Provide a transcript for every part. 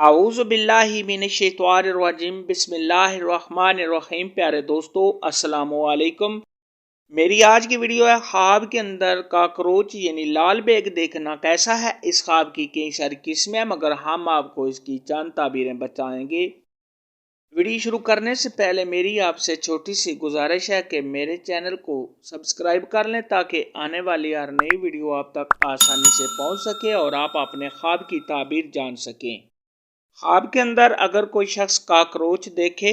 اعوذ باللہ من الشیطان الرجیم بسم اللہ الرحمن الرحیم۔ پیارے دوستو السلام علیکم۔ میری آج کی ویڈیو ہے خواب کے اندر کاکروچ یعنی لال بیگ دیکھنا کیسا ہے۔ اس خواب کی کئی ساری قسمیں ہیں مگر ہم آپ کو اس کی چند تعبیریں بتائیں گے۔ ویڈیو شروع کرنے سے پہلے میری آپ سے چھوٹی سی گزارش ہے کہ میرے چینل کو سبسکرائب کر لیں تاکہ آنے والی ہر نئی ویڈیو آپ تک آسانی سے پہنچ سکے اور آپ اپنے خواب کی تعبیر جان سکیں۔ خواب کے اندر اگر کوئی شخص کاکروچ دیکھے،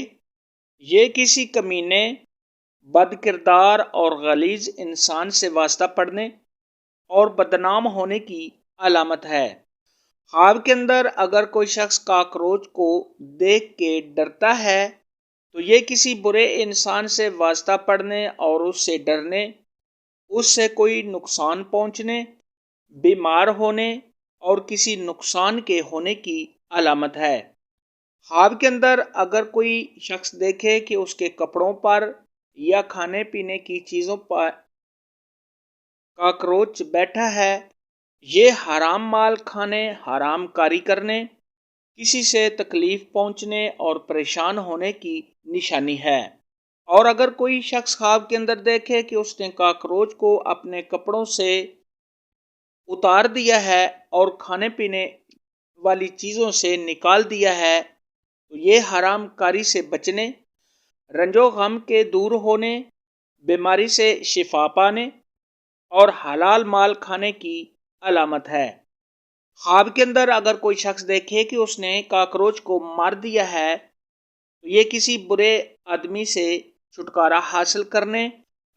یہ کسی کمینے، بد کردار اور غلیظ انسان سے واسطہ پڑنے اور بدنام ہونے کی علامت ہے۔ خواب کے اندر اگر کوئی شخص کاکروچ کو دیکھ کے ڈرتا ہے تو یہ کسی برے انسان سے واسطہ پڑنے اور اس سے ڈرنے، اس سے کوئی نقصان پہنچنے، بیمار ہونے اور کسی نقصان کے ہونے کی علامت ہے۔ خواب کے اندر اگر کوئی شخص دیکھے کہ اس کے کپڑوں پر یا کھانے پینے کی چیزوں پر کاکروچ بیٹھا ہے، یہ حرام مال کھانے، حرام کاری کرنے، کسی سے تکلیف پہنچنے اور پریشان ہونے کی نشانی ہے۔ اور اگر کوئی شخص خواب کے اندر دیکھے کہ اس نے کاکروچ کو اپنے کپڑوں سے اتار دیا ہے اور کھانے پینے والی چیزوں سے نکال دیا ہے تو یہ حرام کاری سے بچنے، رنج و غم کے دور ہونے، بیماری سے شفا پانے اور حلال مال کھانے کی علامت ہے۔ خواب کے اندر اگر کوئی شخص دیکھے کہ اس نے کاکروچ کو مار دیا ہے تو یہ کسی برے آدمی سے چھٹکارا حاصل کرنے،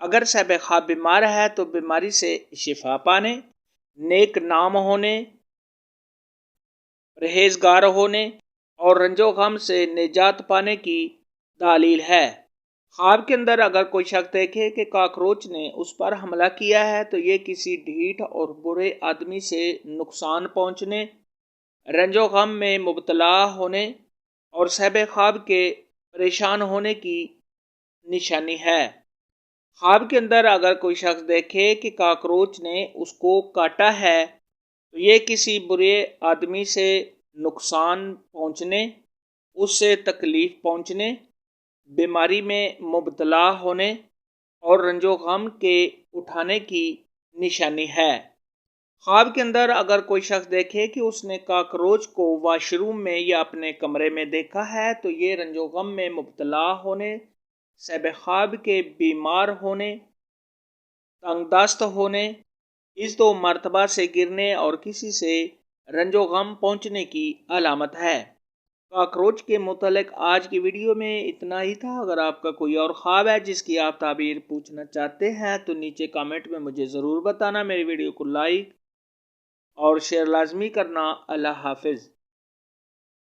اگر صاحب خواب بیمار ہے تو بیماری سے شفا پانے، نیک نام ہونے، پرہیزگار ہونے اور رنج و غم سے نجات پانے کی دلیل ہے۔ خواب کے اندر اگر کوئی شخص دیکھے کہ کاکروچ نے اس پر حملہ کیا ہے تو یہ کسی ڈھیٹ اور برے آدمی سے نقصان پہنچنے، رنج و غم میں مبتلا ہونے اور صاحب خواب کے پریشان ہونے کی نشانی ہے۔ خواب کے اندر اگر کوئی شخص دیکھے کہ کاکروچ نے اس کو کاٹا ہے تو یہ کسی برے آدمی سے نقصان پہنچنے، اس سے تکلیف پہنچنے، بیماری میں مبتلا ہونے اور رنج و غم کے اٹھانے کی نشانی ہے۔ خواب کے اندر اگر کوئی شخص دیکھے کہ اس نے کاکروچ کو واش روم میں یا اپنے کمرے میں دیکھا ہے تو یہ رنج و غم میں مبتلا ہونے، صاحب خواب کے بیمار ہونے، تنگ دست ہونے، اس دو مرتبہ سے گرنے اور کسی سے رنج و غم پہنچنے کی علامت ہے۔ کاکروچ کے متعلق آج کی ویڈیو میں اتنا ہی تھا۔ اگر آپ کا کوئی اور خواب ہے جس کی آپ تعبیر پوچھنا چاہتے ہیں تو نیچے کامنٹ میں مجھے ضرور بتانا۔ میری ویڈیو کو لائک اور شیئر لازمی کرنا۔ اللہ حافظ۔